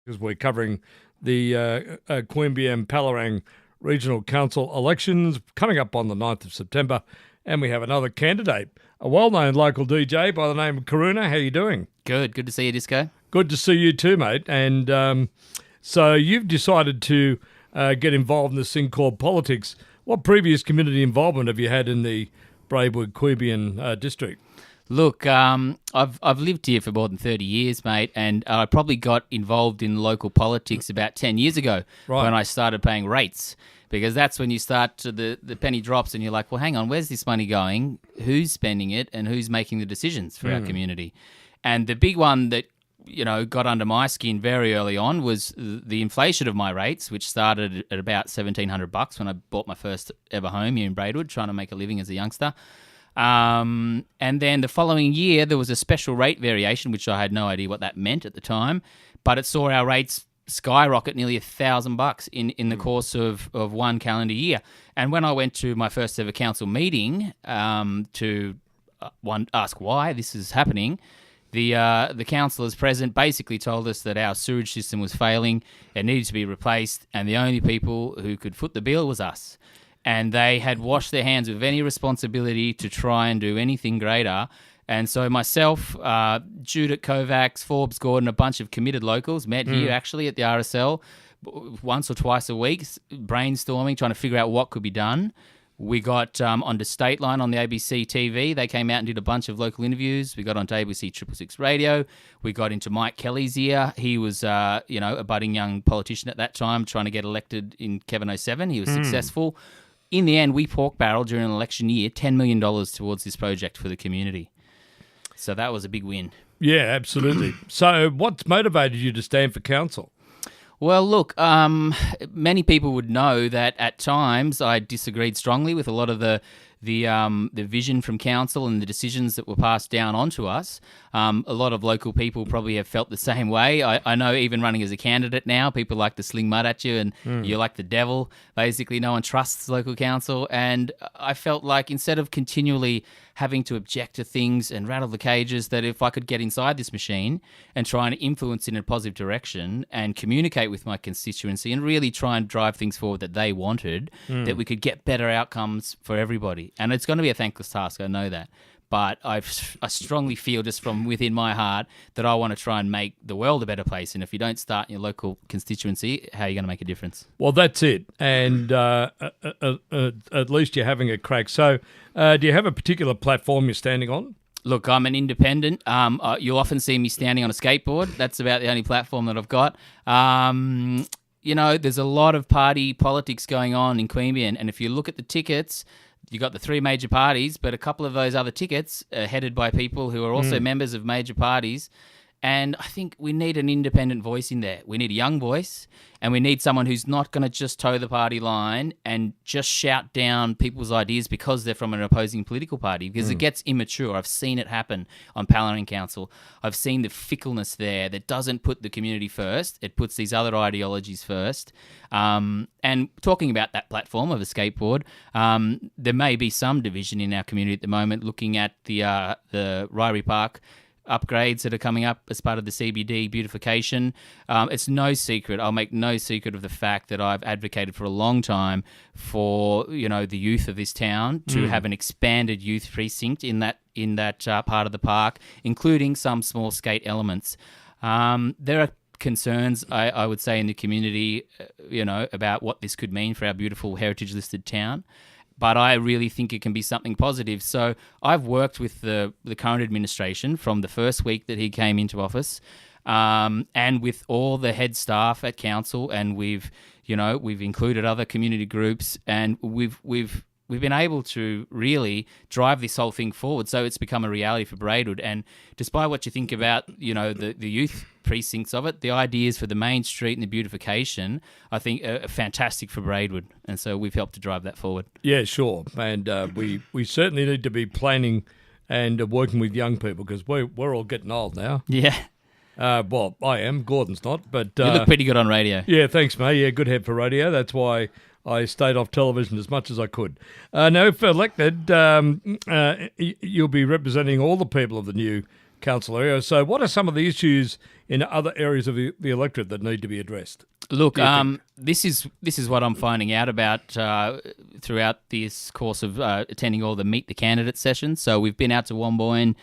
because we're covering the Queanbeyan and Palerang Regional Council elections coming up on the 9th of September. And we have another candidate, a well-known local DJ by the name of Karuna. How are you doing? Good to see you, Disco. Good to see you too, mate. And so you've decided to get involved in this thing called politics. What previous community involvement have you had in the Braidwood Queanbeyan district? Look, I've lived here for more than 30 years, mate, and I probably got involved in local politics about 10 years ago when I started paying rates, because that's when you start to the penny drops and you're like, well, hang on, where's this money going? Who's spending it and who's making the decisions for our community? And the big one that got under my skin very early on was the inflation of my rates, which started at about $1,700 when I bought my first ever home here in Braidwood, trying to make a living as a youngster. And then the following year, there was a special rate variation, which I had no idea what that meant at the time, but it saw our rates skyrocket nearly $1,000 in the course of one calendar year. And when I went to my first ever council meeting to ask why this is happening, the councillors present basically told us that our sewage system was failing, it needed to be replaced, and the only people who could foot the bill was us. And they had washed their hands of any responsibility to try and do anything greater. And so myself, Judith Kovacs, Forbes Gordon, a bunch of committed locals met here actually at the RSL once or twice a week, brainstorming, trying to figure out what could be done. We got onto State Line on the ABC TV. They came out and did a bunch of local interviews. We got onto ABC 666 Radio. We got into Mike Kelly's ear. He was, a budding young politician at that time, trying to get elected in Kevin 07. He was successful. In the end, we pork-barreled during an election year $10 million towards this project for the community. So that was a big win. Yeah, absolutely. So what's motivated you to stand for council? Well, look, many people would know that at times I disagreed strongly with a lot of the vision from council and the decisions that were passed down onto us. A lot of local people probably have felt the same way. I know even running as a candidate now, people like to sling mud at you and you're like the devil. Basically, no one trusts local council. And I felt like instead of continually having to object to things and rattle the cages, that if I could get inside this machine and try and influence in a positive direction and communicate with my constituency and really try and drive things forward that they wanted, that we could get better outcomes for everybody. And it's going to be a thankless task, I know that. But I strongly feel just from within my heart that I want to try and make the world a better place. And if you don't start in your local constituency, how are you going to make a difference? Well, that's it. And at least you're having a crack. So do you have a particular platform you're standing on? Look, I'm an independent. You'll often see me standing on a skateboard. That's about the only platform that I've got. There's a lot of party politics going on in Queanbeyan. And if you look at the tickets, you got the three major parties, but a couple of those other tickets are headed by people who are also members of major parties. And I think we need an independent voice in there. We need a young voice, and we need someone who's not going to just toe the party line and just shout down people's ideas because they're from an opposing political party, because it gets immature. I've seen it happen on Palerang Council. I've seen the fickleness there that doesn't put the community first. It puts these other ideologies first. And talking about that platform of a skateboard, there may be some division in our community at the moment, looking at the Ryrie Park upgrades that are coming up as part of the CBD beautification. It's no secret. I'll make no secret of the fact that I've advocated for a long time for the youth of this town to have an expanded youth precinct in that part of the park, including some small skate elements. There are concerns, I would say, in the community, about what this could mean for our beautiful heritage-listed town. But I really think it can be something positive. So I've worked with the current administration from the first week that he came into office, and with all the head staff at council, and we've included other community groups, and we've been able to really drive this whole thing forward. So it's become a reality for Braidwood. And despite what you think about, the youth precincts of it, the ideas for the main street and the beautification, I think are fantastic for Braidwood. And so we've helped to drive that forward. Yeah, sure. And we certainly need to be planning and working with young people, because we're all getting old now. Yeah. Well, I am. Gordon's not. But you look pretty good on radio. Yeah, thanks, mate. Yeah, good head for radio. That's why I stayed off television as much as I could. Now, if elected, you'll be representing all the people of the new council area. So what are some of the issues in other areas of the electorate that need to be addressed? Look, this is what I'm finding out about throughout this course of attending all the Meet the Candidate sessions. So we've been out to Womboyne,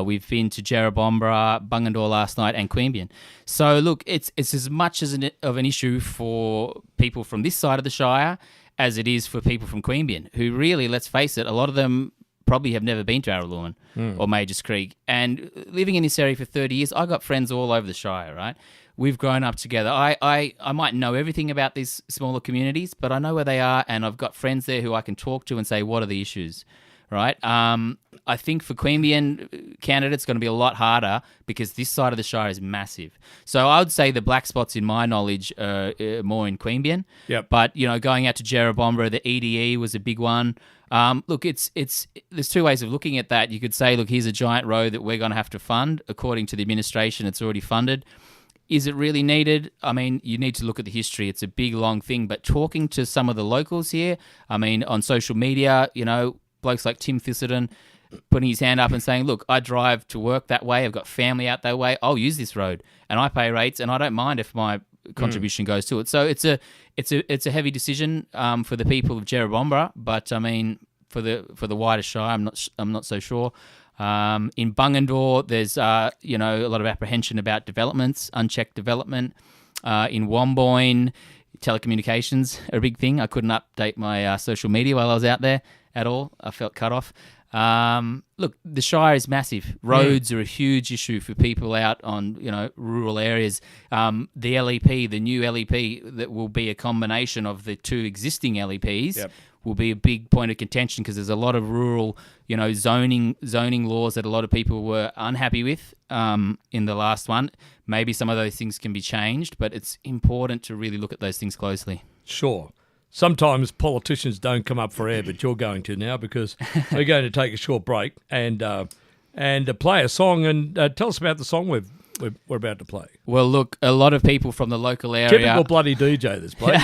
we've been to Jerrabomberra, Bungendore last night, and Queanbeyan. So look, it's as much as of an issue for people from this side of the Shire as it is for people from Queanbeyan, who really, let's face it, a lot of them probably have never been to Araluen or Majors Creek. And living in this area for 30 years, I got friends all over the Shire, right? We've grown up together. I might know everything about these smaller communities, but I know where they are, and I've got friends there who I can talk to and say, what are the issues, right? I think for Queanbeyan candidates, it's going to be a lot harder because this side of the Shire is massive. So I would say the black spots, in my knowledge, are more in Queanbeyan. Yep. But, going out to Jerrabomberra, the EDE was a big one. Look, there's two ways of looking at that. You could say, look, here's a giant road that we're going to have to fund. According to the administration, it's already funded. Is it really needed? I mean, you need to look at the history. It's a big, long thing. But talking to some of the locals here, I mean, on social media, blokes like Tim Thistleton putting his hand up and saying, look, I drive to work that way. I've got family out that way. I'll use this road. And I pay rates, and I don't mind if my contribution goes to it. So it's a heavy decision for the people of Jerrabomberra, but I mean, for the wider Shire, I'm not so sure. In Bungendore, there's a lot of apprehension about developments, unchecked development. In Womboyne, telecommunications are a big thing. I couldn't update my social media while I was out there at all. I felt cut off. Look, the Shire is massive. Roads are a huge issue for people out on rural areas. The LEP, the new LEP, that will be a combination of the two existing LEPs. Yep. Will be a big point of contention because there's a lot of rural, zoning laws that a lot of people were unhappy with in the last one. Maybe some of those things can be changed, but it's important to really look at those things closely. Sure. Sometimes politicians don't come up for air, but you're going to now because we're going to take a short break and play a song. And tell us about the song we're about to play. Well, look, a lot of people from the local area. Typical bloody DJ, this place.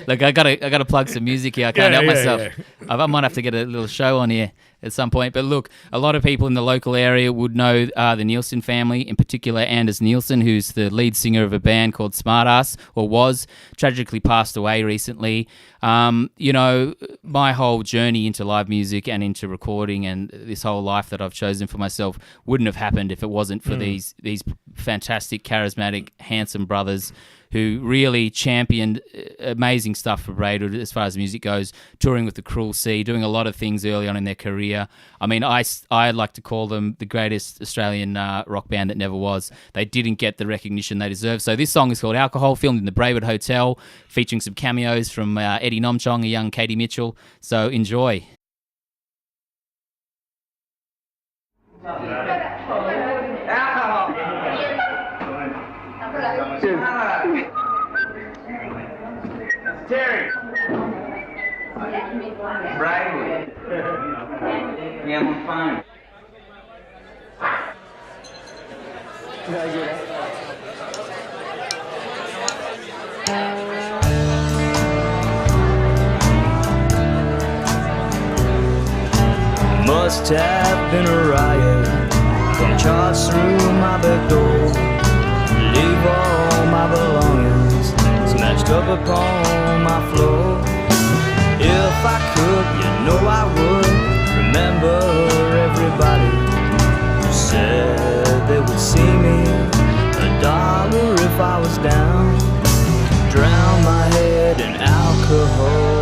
Look, I gotta plug some music here. I can't help myself. Yeah. I might have to get a little show on here at some point. But look, a lot of people in the local area would know the Nielsen family, in particular Anders Nielsen, who's the lead singer of a band called Smartass, or was, tragically passed away recently. My whole journey into live music and into recording and this whole life that I've chosen for myself wouldn't have happened if it wasn't for these fantastic, charismatic, handsome brothers who really championed amazing stuff for Braidwood as far as music goes, touring with the Cruel Sea, doing a lot of things early on in their career. I mean, I like to call them the greatest Australian rock band that never was. They didn't get the recognition they deserve. So this song is called Alcohol, filmed in the Braidwood Hotel, featuring some cameos from Eddie Nomchong, a young Katie Mitchell. So enjoy. Terry. Braidwood. Yeah, I'm fine. Must have been a riot. Come charge through my back door. Leave all my belongings smashed up upon my floor. If I could, I would remember everybody who said they would see me. $1 if I was down. Drown my head in alcohol.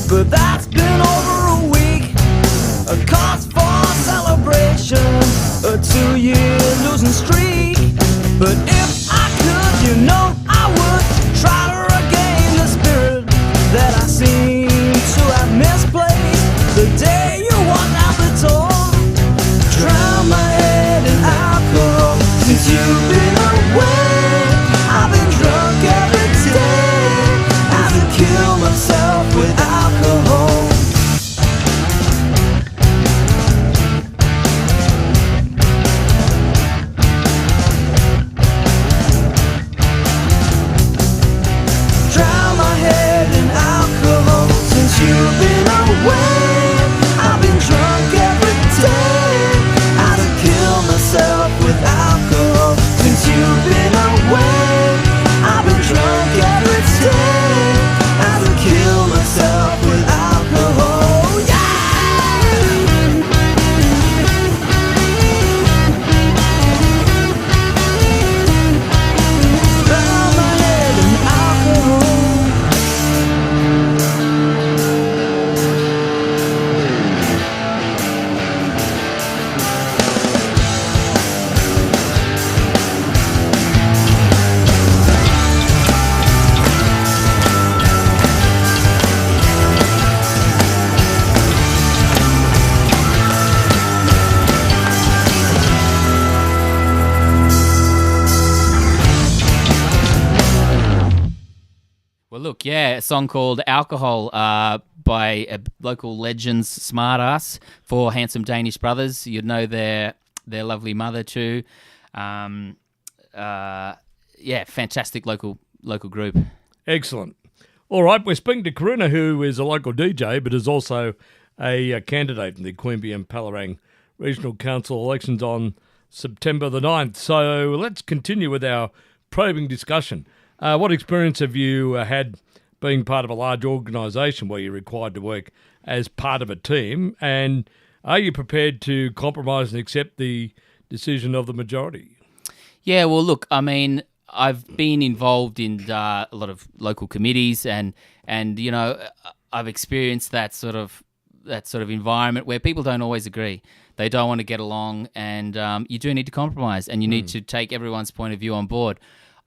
But that's been over a week. A cause for celebration, a 2-year losing streak. But if I could, I would try to regain the spirit that I seem to have misplaced. The day you walked out the door, drown my head in alcohol. Since you've been away, I've been drunk every day. I've been killed myself with alcohol. Well, look, a song called Alcohol by a local legends, Smartass, four handsome Danish brothers. You'd know their lovely mother too. Fantastic local group. Excellent. All right, we're speaking to Karuna, who is a local DJ, but is also a candidate in the Queanbeyan Palerang Regional Council elections on September the 9th. So let's continue with our probing discussion. What experience have you had being part of a large organisation where you're required to work as part of a team? And are you prepared to compromise and accept the decision of the majority? Yeah, well, look, I mean, I've been involved in a lot of local committees, and you know, I've experienced that sort of environment where people don't always agree. They don't want to get along, and you do need to compromise, and you need to take everyone's point of view on board.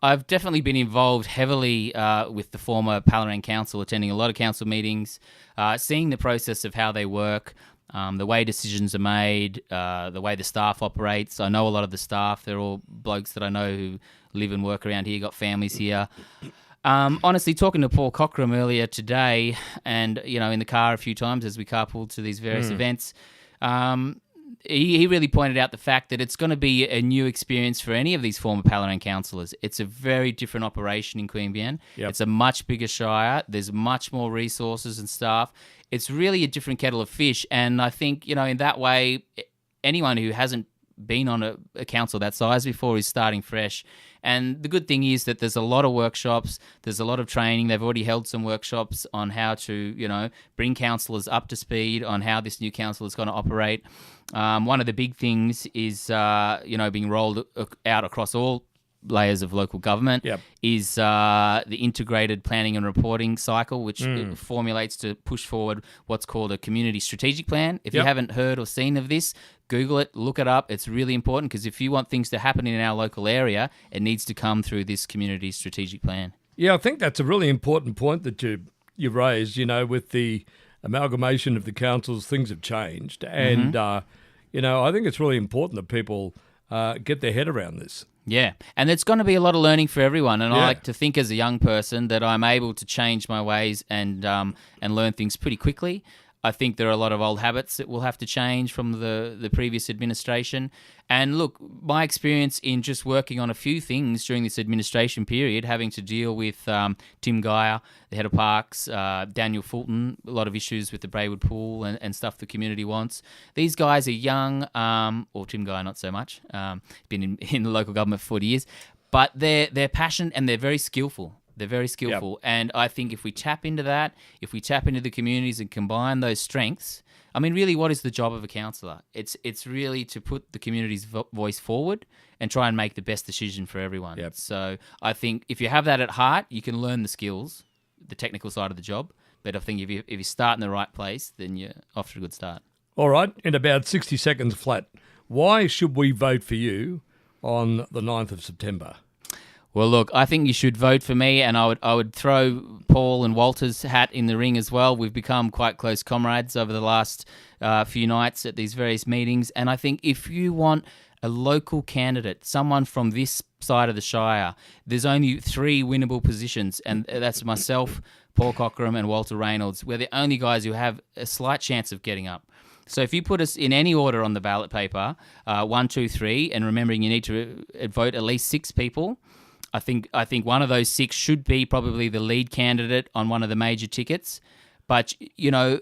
I've definitely been involved heavily with the former Palerang Council, attending a lot of council meetings, seeing the process of how they work, the way decisions are made, the way the staff operates. I know a lot of the staff. They're all blokes that I know who live and work around here, got families here. Honestly, talking to Paul Cockram earlier today, and you know, in the car a few times as we carpooled to these various events, he really pointed out the fact that it's going to be a new experience for any of these former Palerang councillors. It's a very different operation in Queanbeyan. Yep. It's a much bigger shire. There's much more resources and staff. It's really a different kettle of fish. And I think, you know, in that way, anyone who hasn't been on a council that size before is starting fresh. And the good thing is that there's a lot of workshops, there's a lot of training. They've already held some workshops on how to, you know, bring councillors up to speed on how this new council is going to operate. One of the big things is, you know, being rolled out across all layers of local government is the integrated planning and reporting cycle, which formulates to push forward what's called a community strategic plan. If you haven't heard or seen of this, Google it, look it up. It's really important because if you want things to happen in our local area, it needs to come through this community strategic plan. Yeah, I think that's a really important point that you raised. You know, with the amalgamation of the councils, things have changed. And, you know, I think it's really important that people get their head around this. Yeah, and it's going to be a lot of learning for everyone. And I like to think as a young person that I'm able to change my ways and learn things pretty quickly. I think there are a lot of old habits that will have to change from the previous administration. And look, my experience in just working on a few things during this administration period, having to deal with Tim Geyer, the head of parks, Daniel Fulton, a lot of issues with the Braywood pool and stuff the community wants. These guys are young, or Tim Geyer not so much, been in the local government for 40 years, but they're passionate and they're very skillful. They're very skillful. Yep. And I think if we tap into that, if we tap into the communities and combine those strengths, I mean, really, what is the job of a councillor? It's really to put the community's voice forward and try and make the best decision for everyone. Yep. So I think if you have that at heart, you can learn the skills, the technical side of the job. But I think if you start in the right place, then you're off to a good start. All right, in about 60 seconds flat, why should we vote for you on the 9th of September? Well, look, I think you should vote for me, and I would throw Paul and Walter's hat in the ring as well. We've become quite close comrades over the last few nights at these various meetings, and I think if you want a local candidate, someone from this side of the Shire, there's only 3 winnable positions, and that's myself, Paul Cockram, and Walter Reynolds. We're the only guys who have a slight chance of getting up. So if you put us in any order on the ballot paper, 1, 2, 3, and remembering you need to vote at least 6 people, I think one of those 6 should be probably the lead candidate on one of the major tickets. But, you know,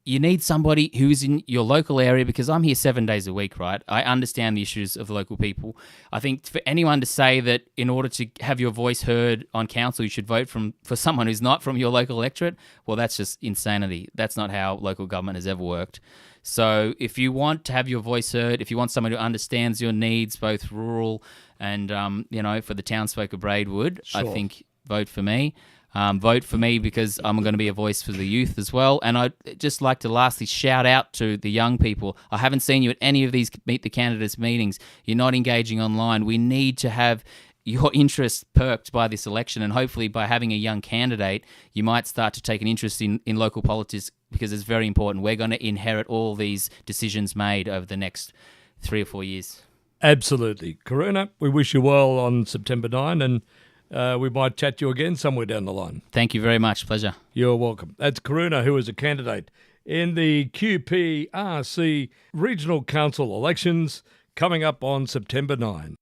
you need somebody who's in your local area, because I'm here 7 days a week, right? I understand the issues of the local people. I think for anyone to say that in order to have your voice heard on council, you should vote for someone who's not from your local electorate, well, that's just insanity. That's not how local government has ever worked. So if you want to have your voice heard, if you want someone who understands your needs, both rural and, you know, for the townsfolk of Braidwood, sure, I think vote for me. Vote for me because I'm going to be a voice for the youth as well. And I'd just like to lastly shout out to the young people. I haven't seen you at any of these Meet the Candidates meetings. You're not engaging online. We need to have your interest perked by this election, and hopefully by having a young candidate, you might start to take an interest in local politics, because it's very important. We're going to inherit all these decisions made over the next 3 or 4 years. Absolutely. Karuna, we wish you well on September 9, and we might chat to you again somewhere down the line. Thank you very much. Pleasure. You're welcome. That's Karuna, who is a candidate in the QPRC Regional Council elections coming up on September 9.